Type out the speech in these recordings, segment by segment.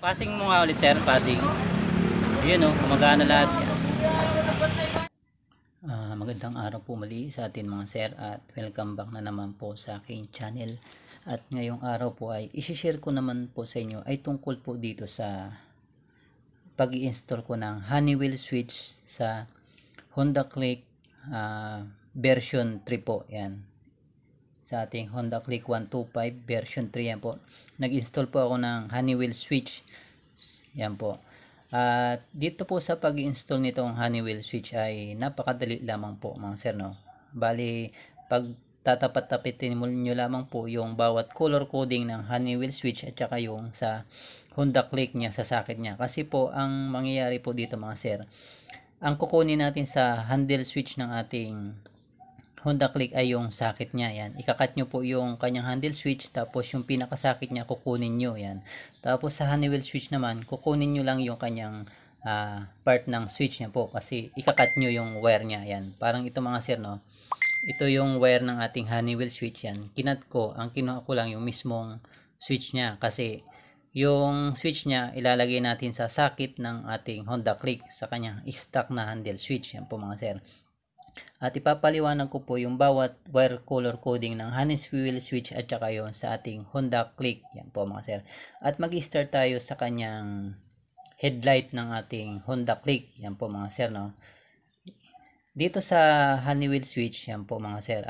Passing mo nga ulit sir, passing. Yun o, gumagana lahat yan. Magandang araw po muli sa atin mga sir at welcome back na naman po sa aking channel. At ngayong araw po ay isi-share ko naman po sa inyo ay tungkol po dito sa pag-i-install ko ng Honeywell switch sa Honda Click version 3 po. Yan. Sa ating Honda Click 125 version 3 yan po. Nag-install po ako ng Honeywell switch. Yan po. At dito po sa pag-install nitong Honeywell switch ay napakadali lamang po mga sir, no. Bali, pag tatapat-tapitin nyo lamang po yung bawat color coding ng Honeywell switch at saka yung sa Honda Click niya sa socket niya. Kasi po ang mangyayari po dito mga sir, ang kukunin natin sa handle switch ng ating Honda Click ay yung socket niya. Yan. Ikakat nyo po yung kanyang handle switch, tapos yung pinaka-socket niya kukunin nyo. Yan. Tapos sa Honeywell switch naman, kukunin nyo lang yung kanyang part ng switch niya po, kasi ikakat nyo yung wire niya. Yan. Parang ito mga sir, no. Ito yung wire ng ating Honeywell switch. Yan. Kinat ko, ang kinuha ko lang yung mismong switch niya, kasi yung switch niya ilalagay natin sa socket ng ating Honda Click sa kanyang stock na handle switch. Yan po mga sir. At ipapaliwanag ko po yung bawat wire color coding ng Honeywell switch at saka yon sa ating Honda Click. Yan po mga sir. At mag-start tayo sa kanyang headlight ng ating Honda Click. Yan po mga sir, no. Dito sa Honeywell switch, yan po mga sir,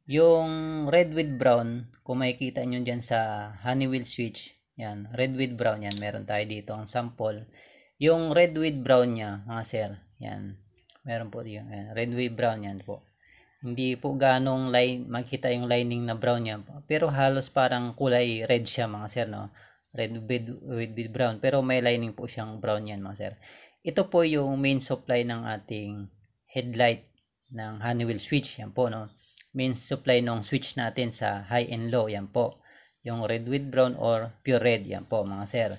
yung red with brown, kung makikita nyo dyan sa Honeywell switch, yan, red with brown, yan, meron tayo dito ang sample. Yung red with brown nya mga sir, yan, meron po yung red with brown yan po. Hindi po ganong line, makita yung lining na brown yan po, pero halos parang kulay red siya mga sir, no. Red with brown, pero may lining po siyang brown yan mga sir. Ito po yung main supply ng ating headlight ng Honeywell switch. Yan po, no. Main supply ng switch natin sa high and low. Yan po. Yung red with brown or pure red. Yan po mga sir.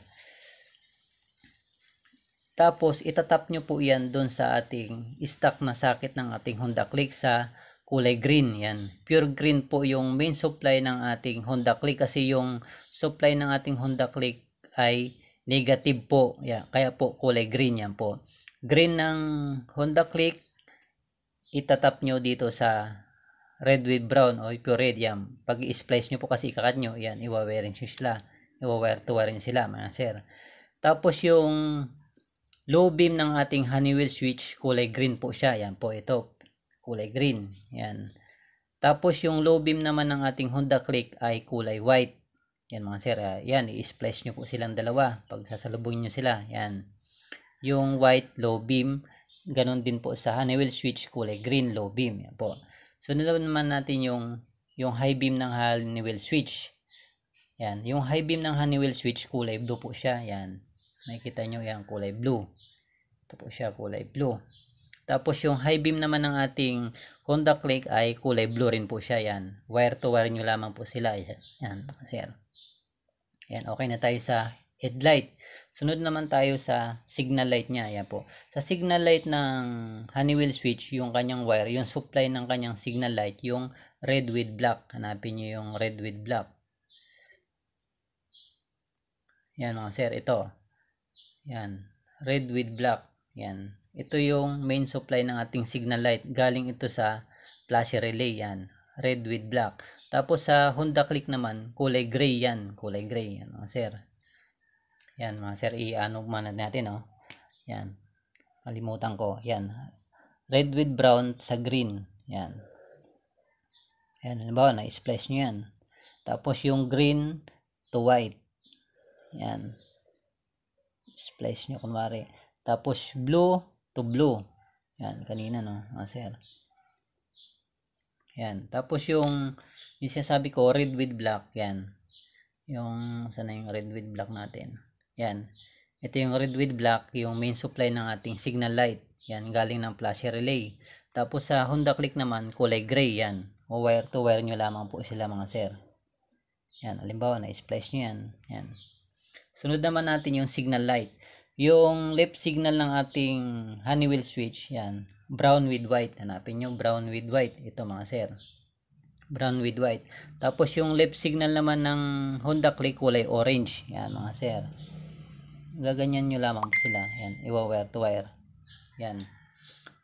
Tapos itatap nyo po yan doon sa ating stock na socket ng ating Honda Click sa kulay green. Yan. Pure green po yung main supply ng ating Honda Click, kasi yung supply ng ating Honda Click ay negative po. Yan. Kaya po kulay green. Yan po. Green ng Honda Click, itatap nyo dito sa red with brown o pure red. Yan. Pag i-splice nyo po, kasi ikakat nyo, yan, iwa-wire nyo sila. Iwa-wire to wire nyo sila mga sir. Tapos yung low beam ng ating Honeywell switch, kulay green po siya. Yan po, ito. Kulay green. Yan. Tapos yung low beam naman ng ating Honda Click ay kulay white. Yan mga sir. Yan, i-splice nyo po silang dalawa. Pag sasalubungin nyo sila. Yan. Yung white low beam, ganon din po sa Honeywell switch, kulay green low beam. Yan po. So naman natin yung high beam ng Honeywell switch. Yan, yung high beam ng Honeywell switch, kulay blue po siya. Yan. Makikita nyo yan, kulay blue. Ito po siya, kulay blue. Tapos yung high beam naman ng ating Honda Click ay kulay blue rin po siya. Yan. Wire to wire nyo lamang po sila. Yan, sir. Yan, okay na tayo sa headlight. Sunod naman tayo sa signal light niya. Yan po. Sa signal light ng Honeywell switch, yung kanyang wire, yung supply ng kanyang signal light, yung red with black. Hanapin nyo yung red with black. Yan mga sir, ito. Yan. Red with black. Yan. Ito yung main supply ng ating signal light. Galing ito sa flash relay. Yan. Red with black. Tapos sa Honda Click naman, kulay gray yan. Kulay gray. Yan mga sir. Yan mga sir, i-ano muna natin, no. Yan. Kalimutan ko. Yan. Red with brown sa green. Yan. Yan. Halimbawa, na-splice nyo yan. Tapos yung green to white. Yan. Splice nyo kunwari. Tapos blue to blue. Yan. Kanina, no. Mga sir. Yan. Tapos yung sinasabi ko, red with black. Yan. Yung, sana yung red with black natin. Yan. Ito yung red with black, yung main supply ng ating signal light. Yan, galing ng flash relay. Tapos sa Honda Click naman, kulay gray yan. O wire to wire nyo lamang po sila mga sir. Yan, halimbawa na-splice nyo yan. Yan. Sunod naman natin yung signal light. Yung left signal ng ating Honeywell switch, yan. Brown with white. Hanapin nyo, brown with white. Ito mga sir. Brown with white. Tapos yung left signal naman ng Honda Click, kulay orange. Yan mga sir. gaganyan nyo lamang po sila. Yan, iwa-wire to wire. Yan.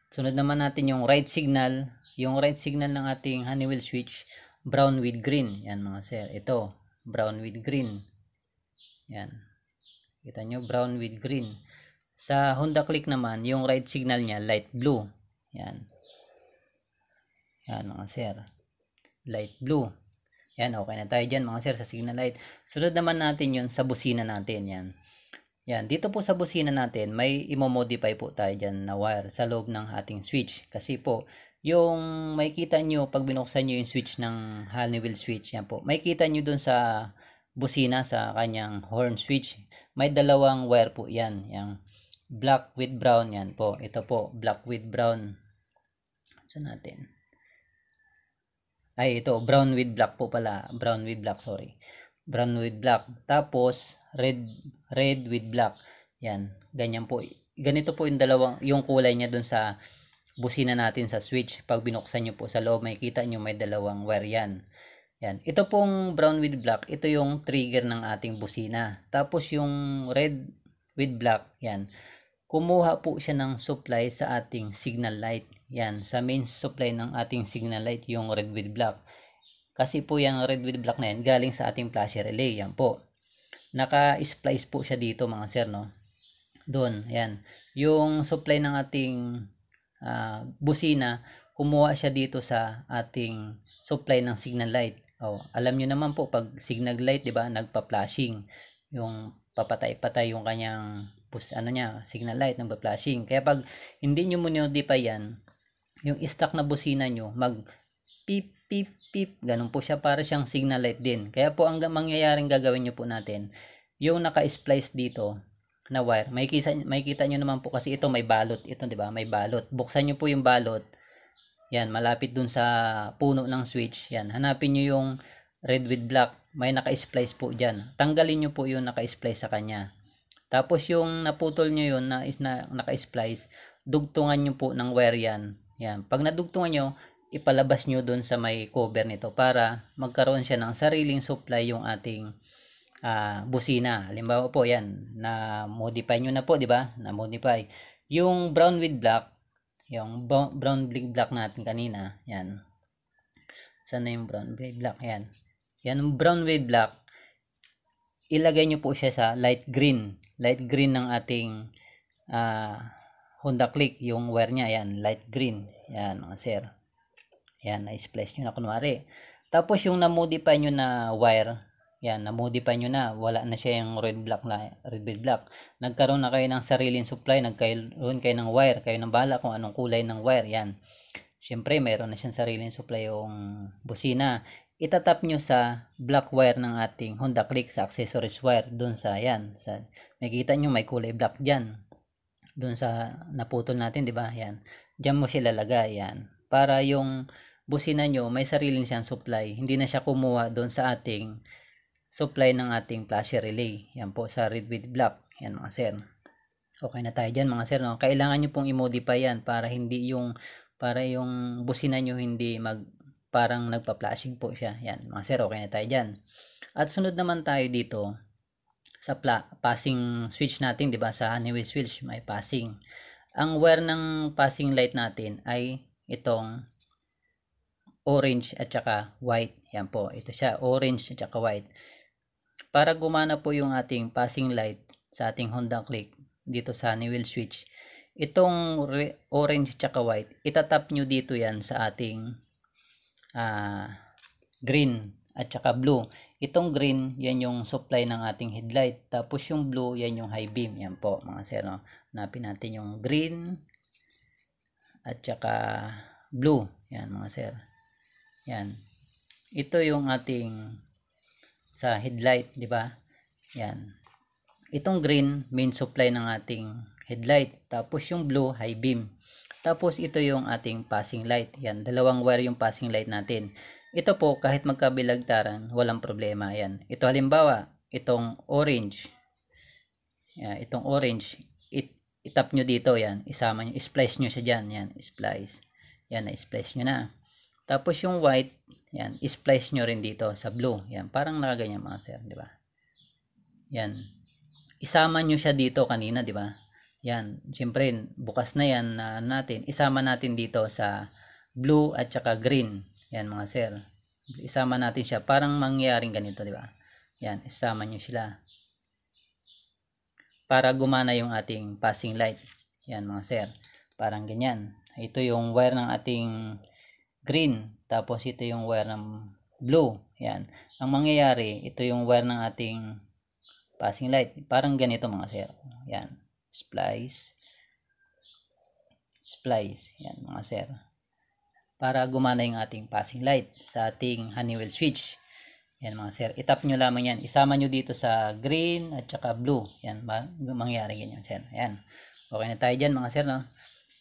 Sunod naman natin yung right signal. Yung right signal ng ating Honeywell switch, brown with green. Yan mga sir. Ito, brown with green. Yan. Kita nyo, brown with green. Sa Honda Click naman, yung right signal niya, light blue. Yan. Yan mga sir. Light blue. Yan, okay na tayo dyan mga sir sa signal light. Sunod naman natin yun sa busina natin. Yan. Yan, dito po sa busina natin, may imo-modify po tayo dyan na wire sa loob ng ating switch. Kasi po, yung makikita nyo pag binuksan nyo yung switch ng Honeywell switch, yan po. Makikita nyo dun sa busina sa kanyang horn switch. May dalawang wire po yan. Yung black with brown yan po. Ito po, black with brown. Saan natin? Ay, ito, brown with black po pala. Brown with black, sorry. Brown with black. Tapos, red with black. Yan, ganyan po. Ganito po yung yung kulay niya dun sa busina natin sa switch. Pag binuksan nyo po sa loob, makikita nyo may dalawang wire yan. Yan. Ito pong brown with black, ito yung trigger ng ating busina. Tapos yung red with black, yan. Kumuha po siya ng supply sa ating signal light. Yan, sa main supply ng ating signal light, yung red with black. Kasi po yung red with black na yan, galing sa ating flasher relay. Yan po. Naka-splice po siya dito mga sir, no? Doon, yan. Yung supply ng ating busina, kumuha siya dito sa ating supply ng signal light. Oh, alam nyo naman po, pag signal light, di ba, nagpa-flashing. Yung papatay-patay yung kanyang signal light, nagpa-flashing. Kaya pag hindi nyo modify yan, yung stock na busina nyo, mag pip, pip, pip, ganun po siya, para siyang signal light din. Kaya po ang mangyayaring gagawin nyo po natin, yung naka-splice dito na wire, makikita nyo naman po kasi ito may balot, ito di ba, may balot. Buksan nyo po yung balot, yan, malapit dun sa puno ng switch, yan, hanapin nyo yung red with black, may naka-splice po dyan. Tanggalin nyo po yung naka-splice sa kanya. Tapos yung naputol nyo yun na naka-splice, dugtungan nyo po ng wire yan. Yan. Pag nadugtungan nyo, ipalabas nyo dun sa may cover nito para magkaroon siya ng sariling supply yung ating busina. Halimbawa po yan, na-modify nyo na po, di ba? Na-modify. Yung brown with black, yung brown with black natin kanina, yan. Sana yung brown with black, yan. Yan, yung brown with black, ilagay nyo po siya sa light green. Light green ng ating Honda Click, yung wire niya, yan, light green. Yan, mga sir. Yan, na-splice nyo na kunwari. Tapos yung na-modify nyo na wire, yan, na-modify nyo na, wala na siya yung red with black. Nagkaroon na kayo ng sariling supply, nagkaroon kayo ng wire, kayo nang bahala kung anong kulay ng wire, yan. Siyempre, mayroon na siyang sariling supply yung busina. Itatap nyo sa black wire ng ating Honda Click sa accessories wire, dun sa, yan, nakikita nyo may kulay black dyan. Dun sa naputol natin, di ba? Yan. Diyan mo sila lagay, yan. Para yung busina nyo, may sariling siyang supply. Hindi na siya kumuha doon sa ating supply ng ating flasher relay. Yan po sa red with black. Yan mga sir. Okay na tayo dyan mga sir. No? Kailangan nyo pong i-modify yan para yung busina nyo hindi parang nagpa-flashing po siya. Yan mga sir, okay na tayo dyan. At sunod naman tayo dito sa passing switch natin, 'di ba? Sa Honeywell switch may passing. Ang wire ng passing light natin ay itong orange at saka white. Yan po, ito siya, orange at saka white. Para gumana po yung ating passing light sa ating Honda Click dito sa Honeywell switch, itong orange at saka white, itatap nyo dito yan sa ating green at saka blue. Itong green, yan yung supply ng ating headlight. Tapos yung blue, yan yung high beam. Yan po mga sir. No? Hanapin natin yung green at saka blue. Yan mga sir. Yan. Ito yung ating sa headlight, di ba? Yan. Itong green, main supply ng ating headlight. Tapos yung blue, high beam. Tapos ito yung ating passing light. Yan, dalawang wire yung passing light natin. Ito po, kahit magkabilagtaran, walang problema. Yan. Ito halimbawa, itong orange. Yan, itong orange, itap nyo dito. Yan, isama nyo, splice nyo siya dyan. Yan, splice. Yan, na-splice nyo na. Tapos yung white, yan, splice nyo rin dito sa blue. Yan, parang nakaganyan mga sir, di ba? Yan. isama nyo siya dito kanina, di ba? Yan, siyempre bukas na yan na natin. Isama natin dito sa blue at saka green. Yan mga sir. Isama natin siya parang mangyaring ganito, di ba? Yan, isama nyo sila para gumana yung ating passing light. Yan mga sir. Parang ganyan. Ito yung wire ng ating green. Tapos ito yung wire ng blue. Yan. Ang mangyayari, ito yung wire ng ating passing light. Parang ganito mga sir. Yan. Splice. Splice. Yan mga sir. Para gumana yung ating passing light sa ating Honeywell switch. Yan mga sir. Itap nyo lamang yan. Isama nyo dito sa green at saka blue. Yan. Mangyayari ganyan sir. Yan. Okay na tayo dyan mga sir. No?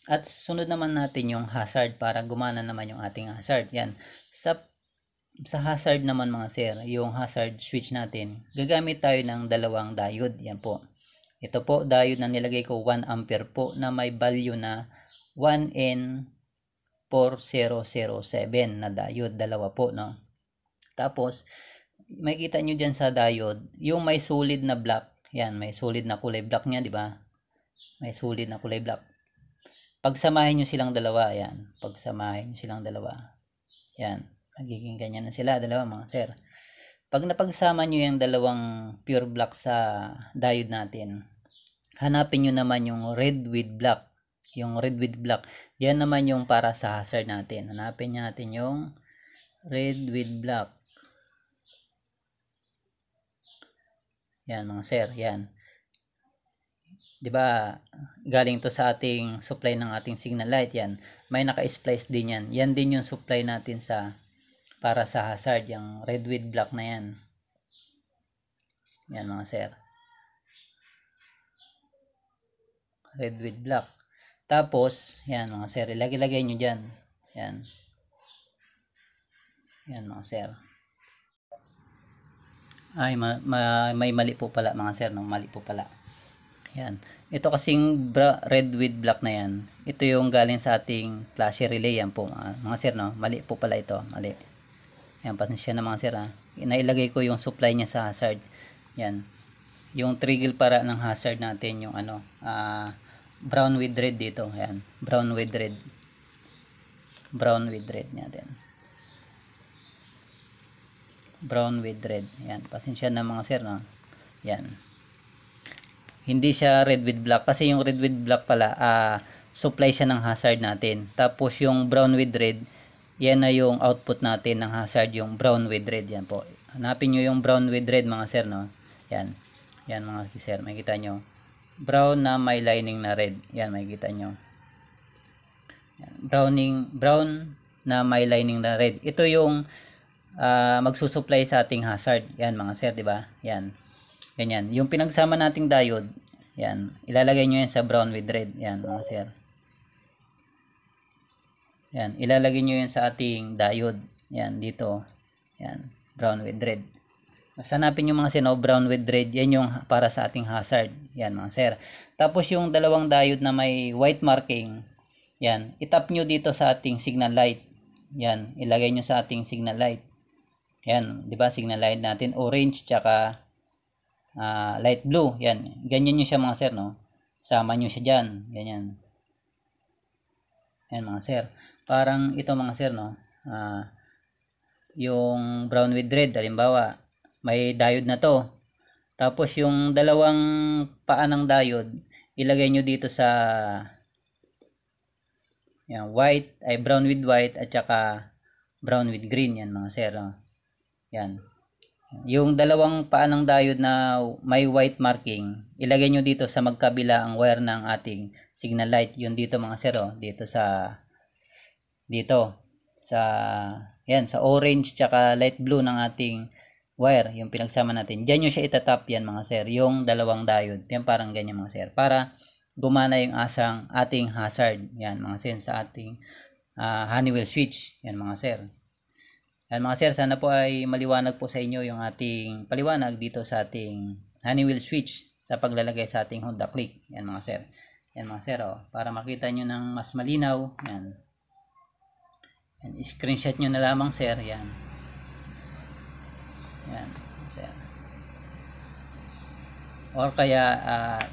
At sunod naman natin yung hazard para gumana naman yung ating hazard. Yan. Sa hazard naman mga sir, yung hazard switch natin, gagamit tayo ng dalawang diode. Yan po. Ito po, diode na nilagay ko 1 ampere po na may value na 1N4007 na diode. Dalawa po, no? Tapos, makikita nyo dyan sa diode, yung may solid na black. Yan, may solid na kulay black niya, di ba? May solid na kulay black. Pagsamahin nyo silang dalawa, yan. Pagsamahin nyo silang dalawa. Yan. Magiging ganyan na sila, dalawa mga sir. Pag napagsama nyo yung dalawang pure black sa diode natin, hanapin nyo naman yung red with black. Yung red with black, yan naman yung para sa hazard natin. Hanapin natin yung red with black. Yan mga sir, yan. 'Di ba? Galing to sa ating supply ng ating signal light yan. May naka-splice din yan. Yan din yung supply natin sa para sa hazard, yung red with black na yan. Yan mga sir. Red with black. Tapos, yan mga sir, ilagay nyo dyan. Yan. Yan mga sir. Ay, may mali po pala mga sir, no? Mali po pala. Yan. Ito kasing red with black na yan. Ito yung galing sa ating flasher relay. Yan po mga sir, no? Mali po pala ito. Mali. Yan, pasensya na mga sir, ha. Nailagay ko yung supply niya sa hazard. Yan. Yung trigger para ng hazard natin, yung ano, brown with red dito. Yan. Brown with red. Brown with red natin. Brown with red. Yan. Pasensya na mga sir, no? Yan. Hindi siya red with black. Kasi yung red with black pala, supply siya ng hazard natin. Tapos yung brown with red, yan na yung output natin ng hazard, yung brown with red. Yan po. Hanapin nyo yung brown with red mga sir, no? Yan. Yan mga sir. Makikita nyo. Brown na may lining na red. Yan, makikita nyo. Yan. Brown na may lining na red. Ito yung magsusupply sa ating hazard. Yan mga sir, di ba? Yan. Ganyan. Yung pinagsama nating diode, yan. Ilalagay nyo yan sa brown with red. Yan mga sir. Yan. Ilalagay nyo yan sa ating diode. Yan, dito. Yan. Brown with red. Basta hanapin nyo mga sir, no? Brown with red. Yan yung para sa ating hazard. Yan mga sir. Tapos yung dalawang diode na may white marking, yan. Itap nyo dito sa ating signal light. Yan. Ilagay nyo sa ating signal light. Yan. Diba? Signal light natin. Orange tsaka light blue. Yan. Ganyan nyo siya mga sir, no? Sama nyo siya dyan. Ganyan. Yan mga sir. Parang ito mga sir, no? Yung brown with red, halimbawa, may diode na to. Tapos yung dalawang paa ng diode, ilagay nyo dito sa yan, white, ay brown with white at saka brown with green. Yan mga sir, no? Yan. Yung dalawang paa ng diode na may white marking, ilagay nyo dito sa magkabila ang wire ng ating signal light. Yun dito mga sir, oh. Dito sa yan, sa orange tsaka light blue ng ating wire, yung pinagsama natin. Diyan nyo siya itatap yan mga sir, yung dalawang diode. Yan parang ganyan mga sir. Para gumana yung ating hazard. Yan mga sir, sa ating Honeywell switch. Yan mga sir. Yan mga sir, sana po ay maliwanag po sa inyo yung ating paliwanag dito sa ating Honeywell switch sa paglalagay sa ating Honda Click. Yan mga sir. Yan mga sir, oh, para makita nyo ng mas malinaw. Yan. Yan, screenshot nyo na lamang sir. Yan. Yan sir. or kaya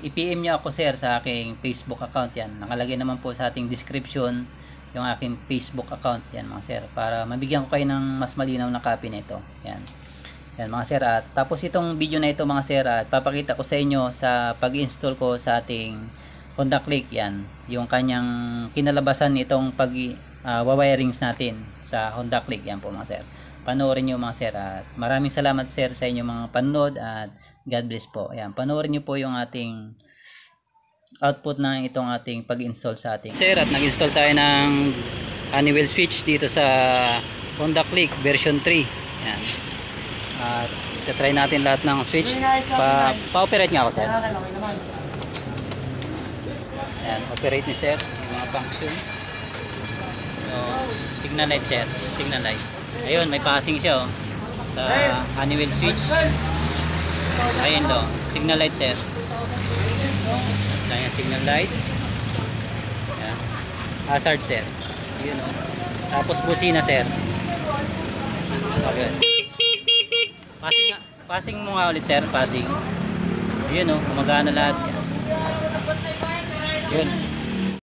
i-PM nyo ako sir sa aking Facebook account. Yan, nakalagay naman po sa ating description yung aking Facebook account. Yan mga sir, para mabigyan ko kayo ng mas malinaw na copy nito. Yan. Yan mga sir, at tapos itong video na ito mga sir, at papakita ko sa inyo sa pag-install ko sa ating Honda Click. Yan, yung kanyang kinalabasan nitong wirings natin sa Honda Click. Yan po mga sir, panoorin nyo mga sir, at maraming salamat sir sa inyong mga panood, at God bless po. Yan, panoorin nyo po yung ating output na itong ating pag-install sa ating sir. At nag-install tayo ng Honeywell switch dito sa Honda Click version 3. Yan. At try natin lahat ng switch. Pa-operate nga ako sir. Ayan, operate ni sir yung mga function. So, signal light sir, signal light. Ayun, may passing siya sa Honeywell switch. Ayun do, signal light sir. Sa signal light. Ayan. Hazard sir. Yun o. Tapos busina sir. Sabi. Passing mo nga ulit sir, passing. Yun o, gumagana lahat yan. Yun.